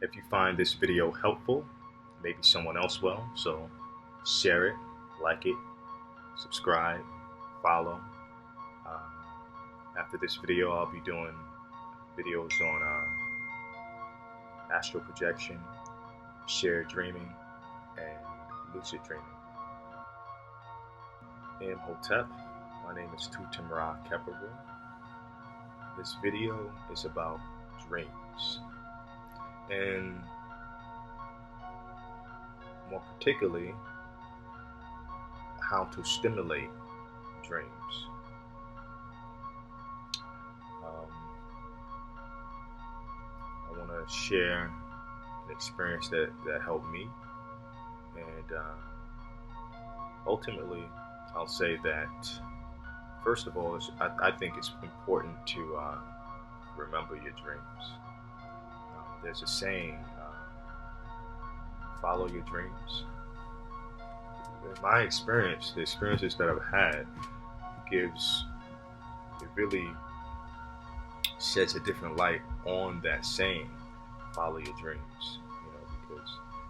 If you find this video helpful, maybe someone else will, so share it, like it, subscribe, follow. After this video, I'll be doing videos on astral projection, shared dreaming, and lucid dreaming. Imhotep, my name is TutemRa. This video is about dreams, and more particularly, how to stimulate dreams. I want to share an experience that helped me, and ultimately, I'll say that first of all, I think it's important to remember your dreams. There's a saying, follow your dreams. In my experience, the experiences that I've had it really sheds a different light on that saying, follow your dreams. Because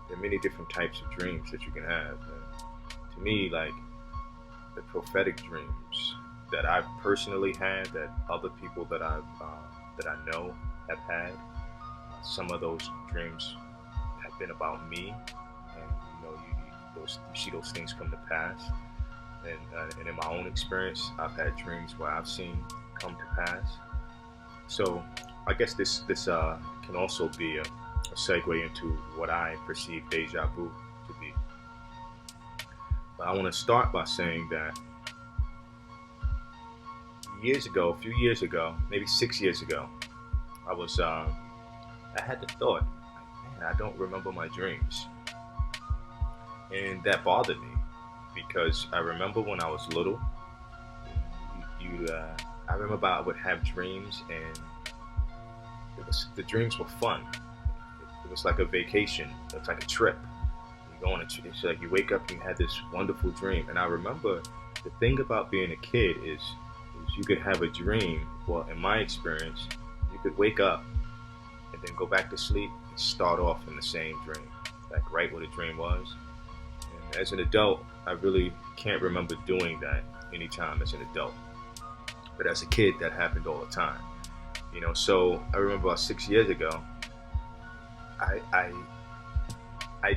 there are many different types of dreams that you can have. And to me, like the prophetic dreams that I've personally had, that other people that I know have had, some of those dreams have been about me, and you see those things come to pass. And in my own experience, I've had dreams where I've seen come to pass. So I guess this can also be a segue into what I perceive deja vu to be. But I want to start by saying that a few years ago, maybe 6 years ago, I had the thought, man, I don't remember my dreams. And that bothered me because I remember when I was little, I remember I would have dreams, and the dreams were fun. It was like a vacation. It's like a trip. You go on it's like you wake up and you had this wonderful dream. And I remember the thing about being a kid is you could have a dream. Well, in my experience, you could wake up and then go back to sleep and start off in the same dream, like right where the dream was. And as an adult, I really can't remember doing that anytime as an adult. But as a kid, that happened all the time. So I remember about 6 years ago, I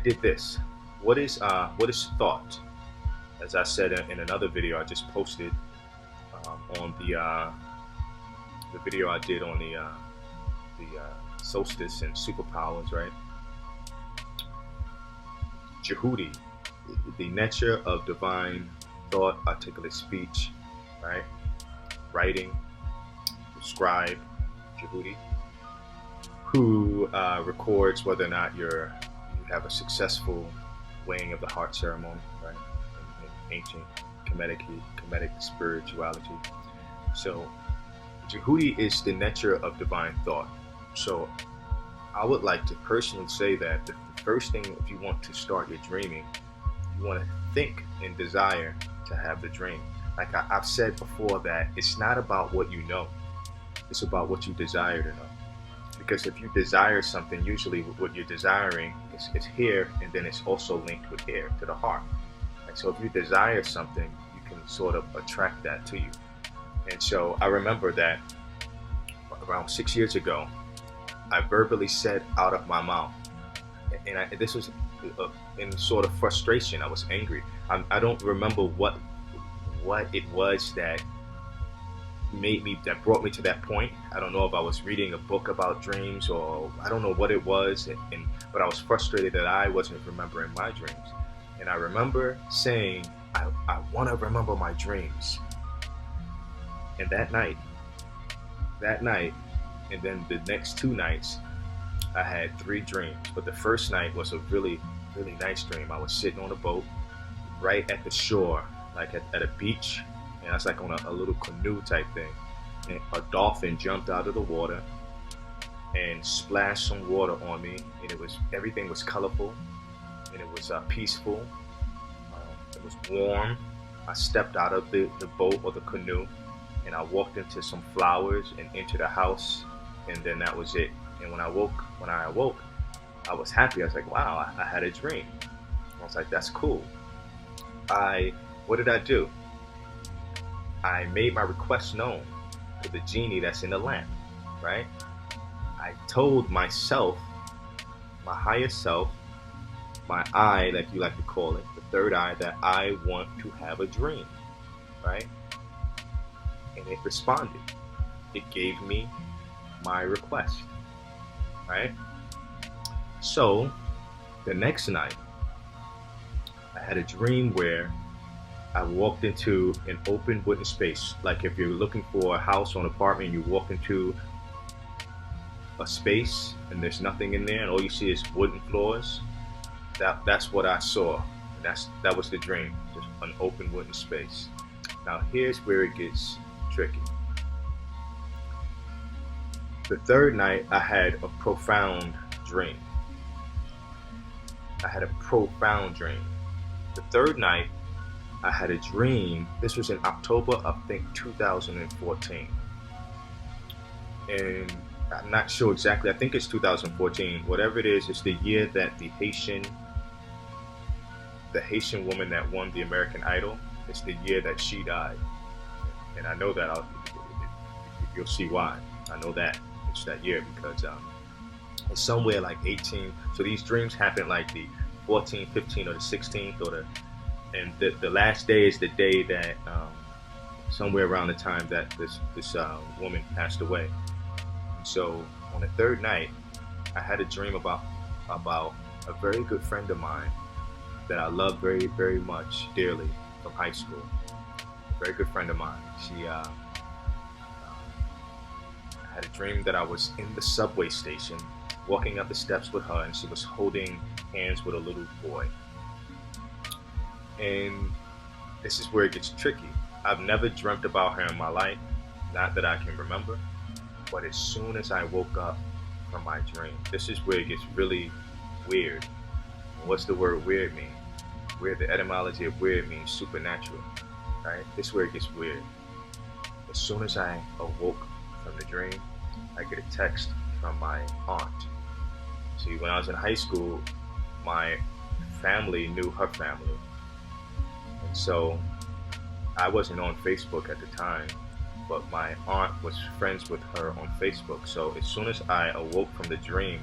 did this. What is thought? As I said in another video I just posted on the video I did on the solstice and superpowers, right? Jehudi, the nature of divine thought, articulate speech, right? Writing, scribe, Jehudi, who records whether or not you have a successful weighing of the heart ceremony, right? In ancient Kemetic spirituality. So Jehudi is the nature of divine thought. So I would like to personally say that the first thing, if you want to start your dreaming, you want to think and desire to have the dream. Like I've said before, that it's not about what you know, it's about what you desire to know. Because if you desire something, usually what you're desiring is here, and then it's also linked with here, to the heart. And so if you desire something, you can sort of attract that to you. And so I remember that around 6 years ago, I verbally said out of my mouth, and this was in sort of frustration. I was angry. I don't remember what it was that brought me to that point. I don't know if I was reading a book about dreams, or I don't know what it was, but I was frustrated that I wasn't remembering my dreams. And I remember saying, I want to remember my dreams. And that night, and then the next 2 nights, I had 3 dreams. But the first night was a really, really nice dream. I was sitting on a boat right at the shore, like at a beach, and I was like on a little canoe type thing. And a dolphin jumped out of the water and splashed some water on me, and everything was colorful, and it was peaceful. It was warm. I stepped out of the boat or the canoe, and I walked into some flowers and into the house, and then that was it. And when I awoke, I was happy. I was like, wow, I had a dream. I was like, that's cool. What did I do? I made my request known to the genie that's in the lamp, right? I told myself, my higher self, my eye, like you like to call it, the third eye, that I want to have a dream, right? And it responded. It gave me my request, right? So the next night, I had a dream where I walked into an open wooden space. Like if you're looking for a house or an apartment, you walk into a space and there's nothing in there and all you see is wooden floors. That's what I saw. And that was the dream, just an open wooden space. Now here's where it gets tricky. The third night I had a profound dream. I had a profound dream. The third night I had a dream. This was in October of, I think, 2014. And I'm not sure exactly. I think it's 2014. Whatever it is, it's the year that the Haitian woman that won the American Idol, it's the year that she died. And I know that you'll see why. I know that it's that year because it's somewhere like 18. So these dreams happen like the 14th, 15th, or the 16th, and the last day is the day that somewhere around the time that this woman passed away. And so on the third night, I had a dream about a very good friend of mine that I love very, very much, dearly, from high school. A very good friend of mine. I had a dream that I was in the subway station, walking up the steps with her, and she was holding hands with a little boy. And this is where it gets tricky. I've never dreamt about her in my life, not that I can remember, but as soon as I woke up from my dream, this is where it gets really weird. What's the word weird mean? Weird, the etymology of weird means supernatural, right? This is where it gets weird. As soon as I awoke from the dream, I get a text from my aunt. See, when I was in high school, my family knew her family. And so I wasn't on Facebook at the time, but my aunt was friends with her on Facebook. So as soon as I awoke from the dream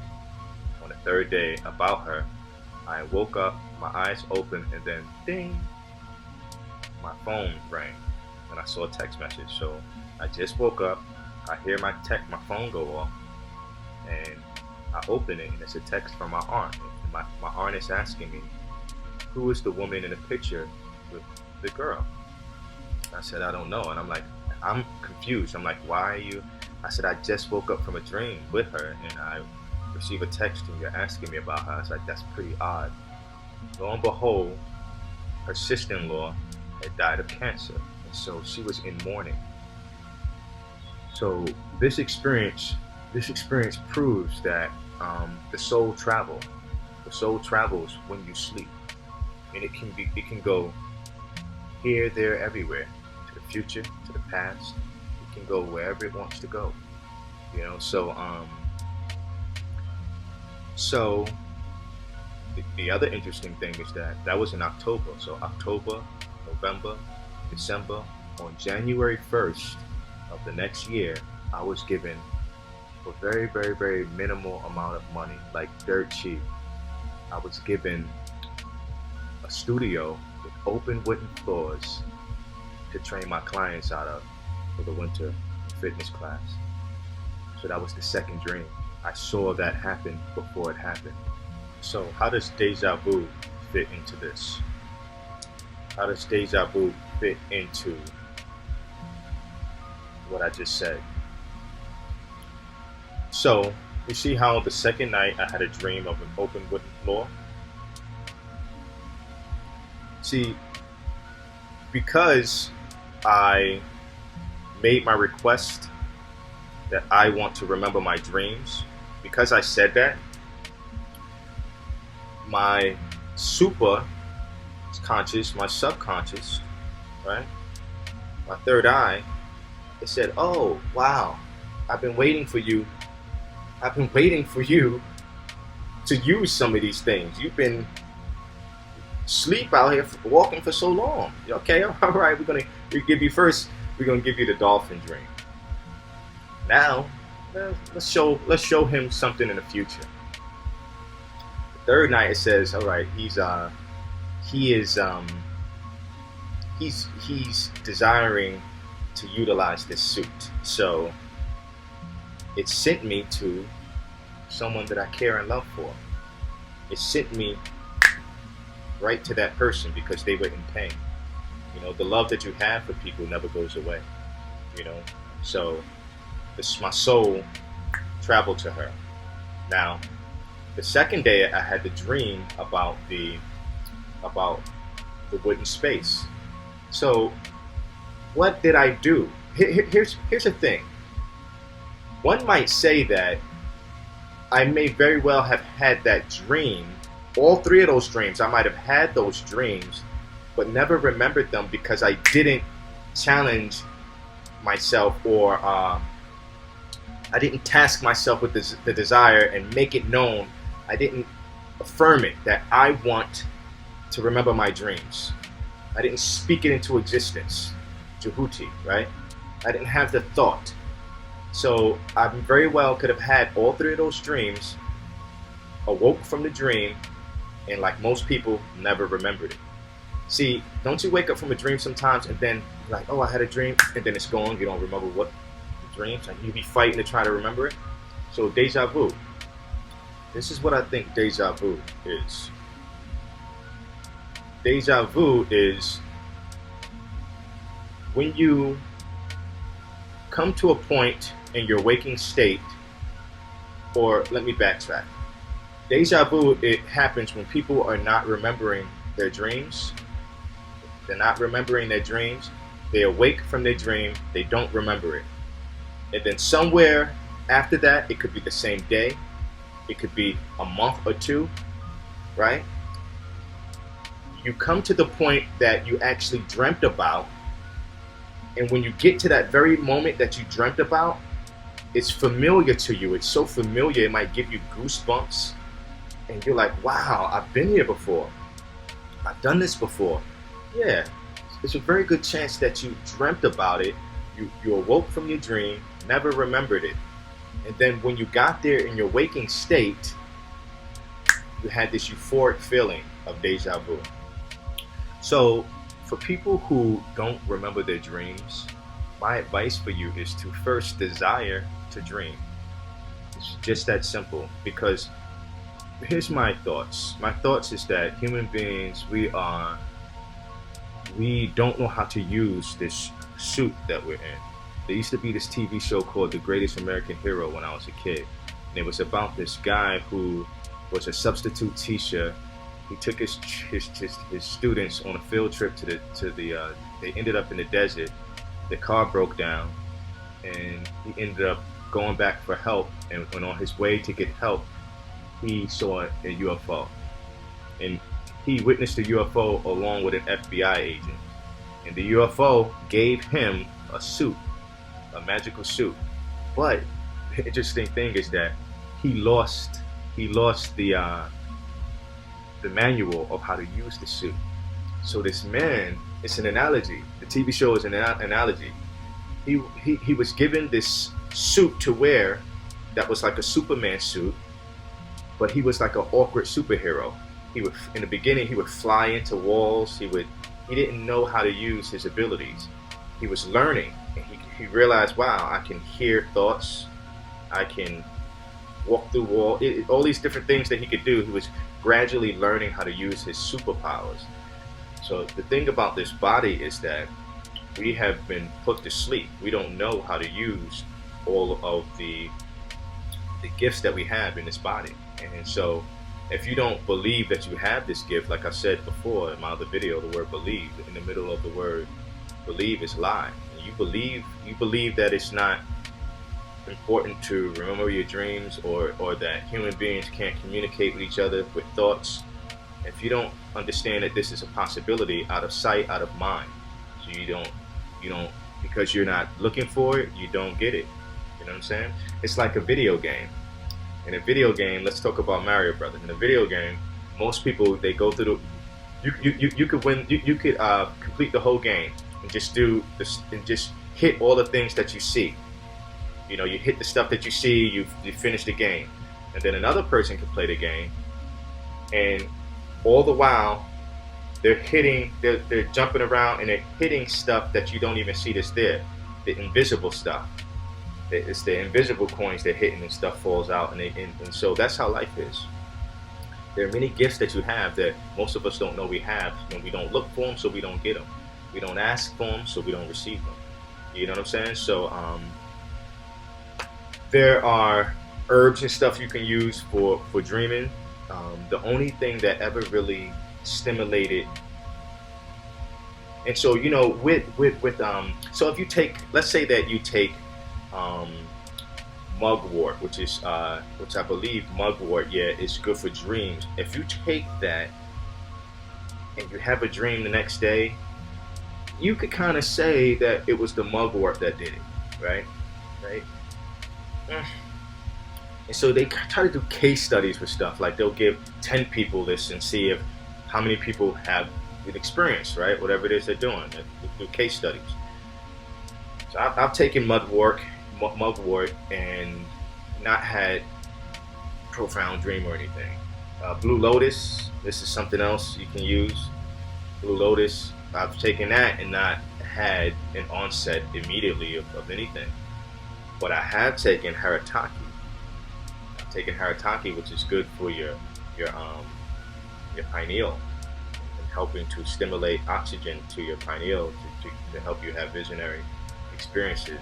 on the third day about her, I woke up, my eyes opened, and then ding, my phone rang, and I saw a text message. So I just woke up, I hear my phone go off, and I open it, and it's a text from my aunt. And my aunt is asking me, who is the woman in the picture with the girl? I said, I don't know. And I'm confused. I'm like, why are you? I said, I just woke up from a dream with her, and I receive a text and you're asking me about her. I was like, that's pretty odd. Lo and behold, her sister-in-law had died of cancer, and so she was in mourning. So this experience proves that the soul travels. The soul travels when you sleep, and it can go here, there, everywhere, to the future, to the past. It can go wherever it wants to go. So the other interesting thing is that was in October. So October, November, December. On January 1st of the next year, I was given a very, very, very minimal amount of money, like dirt cheap. I was given a studio with open wooden floors to train my clients out of for the winter fitness class. So that was the second dream. I saw that happen before it happened. So how does Deja Vu fit into this? How does Deja Vu fit into what I just said? So you see how the second night I had a dream of an open wooden floor? See, because I made my request that I want to remember my dreams, because I said that, my super conscious, my subconscious, right, my third eye, it said, oh, wow, I've been waiting for you to use some of these things. You've been sleep out here walking for so long. Okay, all right, we're gonna give you first. We're gonna give you the dolphin dream. Now, let's show him something in the future. The third night it says, all right, he's desiring to utilize this suit. So it sent me to someone that I care and love for. It sent me right to that person because they were in pain. You know, the love that you have for people never goes away. You know, so my soul traveled to her. Now, the second day I had the dream about the wooden space. So what did I do? Here's the thing. One might say that I may very well have had that dream, all three of those dreams. I might have had those dreams, but never remembered them because I didn't challenge myself, or I didn't task myself with the desire and make it known. I didn't affirm it that I want to remember my dreams. I didn't speak it into existence. Jehuti, right? I didn't have the thought. So I very well could have had all three of those dreams, awoke from the dream, and like most people, never remembered it. See, don't you wake up from a dream sometimes and then like, oh, I had a dream, and then it's gone. You don't remember what the dreams, and you be fighting to try to remember it. So deja vu. This is what I think deja vu is. Deja vu is when you come to a point in your waking state, or let me backtrack. Deja vu, it happens when people are not remembering their dreams. They're not remembering their dreams. They awake from their dream. They don't remember it. And then somewhere after that, it could be the same day. It could be a month or two, right? You come to the point that you actually dreamt about. And when you get to that very moment that you dreamt about, it's familiar to you. It's so familiar, it might give you goosebumps. And you're like, wow, I've been here before. I've done this before. Yeah, it's a very good chance that you dreamt about it. You awoke from your dream, never remembered it. And then when you got there in your waking state, you had this euphoric feeling of deja vu. So for people who don't remember their dreams, my advice for you is to first desire to dream. It's just that simple. Because here's my thoughts. My thoughts is that human beings, we don't know how to use this suit that we're in. There used to be this TV show called The Greatest American Hero when I was a kid. And it was about this guy who was a substitute teacher. He took his students on a field trip they ended up in the desert. The car broke down and he ended up going back for help. And when on his way to get help, he saw a UFO. And he witnessed the UFO along with an FBI agent. And the UFO gave him a suit, a magical suit. But the interesting thing is that he lost the manual of how to use the suit. So this man, it's an analogy. The TV show is an analogy. He was given this suit to wear that was like a Superman suit, but he was like an awkward superhero. In the beginning, he would fly into walls. He didn't know how to use his abilities. He was learning, and he realized, wow, I can hear thoughts. I can walk through walls. All these different things that he could do. He was gradually learning how to use his superpowers. So the thing about this body is that we have been put to sleep. We don't know how to use all of the gifts that we have in this body. And so if you don't believe that you have this gift, like I said before in my other video, the word believe, in the middle of the word believe is lie. And you believe that it's not important to remember your dreams, or that human beings can't communicate with each other with thoughts. If you don't understand that this is a possibility, out of sight, out of mind. So you don't, because you're not looking for it, you don't get it. You know what I'm saying? It's like a video game. In a video game, let's talk about Mario Brothers. In a video game, most people, they go through you could win, you could complete the whole game and just do this and just hit all the things that you see. You know, you hit the stuff that you see, you finish the game. And then another person can play the game, and all the while they're jumping around and they're hitting stuff that you don't even see that's there, the invisible stuff. It's the invisible coins they're hitting, and stuff falls out, and so that's how life is. There are many gifts that you have that most of us don't know we have, and we don't look for them, so we don't get them. We don't ask for them, so we don't receive them. You know what I'm saying? So there are herbs and stuff you can use for dreaming. The only thing that ever really stimulated, and so, you know, with so if you take, let's say that you take mugwort, which I believe mugwort, is good for dreams. If you take that and you have a dream the next day, you could kind of say that it was the mugwort that did it, right? And so they try to do case studies with stuff. Like, they'll give 10 people this and see if how many people have an experience, right? Whatever it is they're doing, they do case studies. So I've taken mugwort and not had profound dream or anything. Blue lotus, this is something else you can use. Blue lotus, I've taken that and not had an onset immediately of anything. But I have taken haritaki. I've taken haritaki, which is good for your pineal, and helping to stimulate oxygen to your pineal to help you have visionary experiences.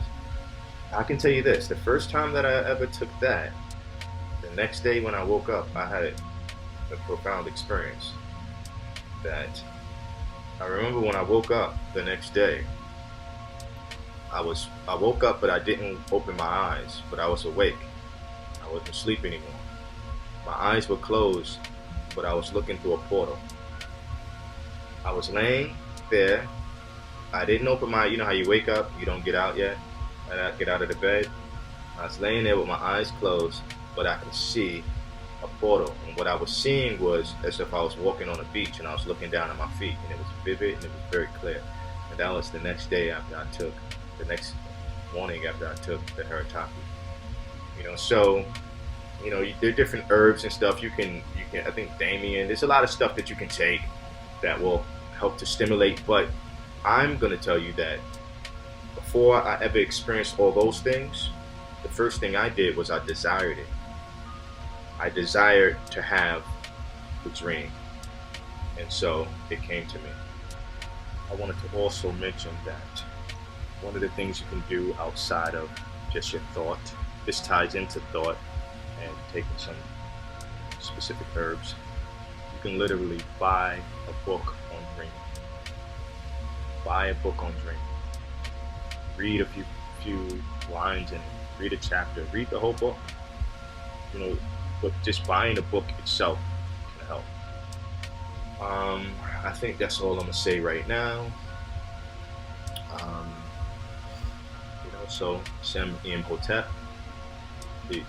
I can tell you this, the first time that I ever took that, the next day when I woke up, I had a profound experience. That I remember when I woke up the next day, I woke up, but I didn't open my eyes, but I was awake. I wasn't asleep anymore. My eyes were closed, but I was looking through a portal. I was laying there. I didn't open my, you know how you wake up, you don't get out yet? I get out of the bed. I was laying there with my eyes closed, but I could see a portal. And what I was seeing was as if I was walking on a beach, and I was looking down at my feet, and it was vivid and it was very clear. And that was the next day after I took, the next morning after I took the haritaki. You know, so, you know, there are different herbs and stuff you can, I think Damien, there's a lot of stuff that you can take that will help to stimulate, but I'm going to tell you that before I ever experienced all those things, the first thing I did was I desired it. I desired to have the dream, and so it came to me. I wanted to also mention that one of the things you can do outside of just your thought, this ties into thought and taking some specific herbs, you can literally buy a book on dreaming. Buy a book on dreaming. Read a few lines in it. Read a chapter. Read the whole book. You know, but just buying the book itself can help. I think that's all I'm gonna say right now. You know, so Sem Imhotep. Peace.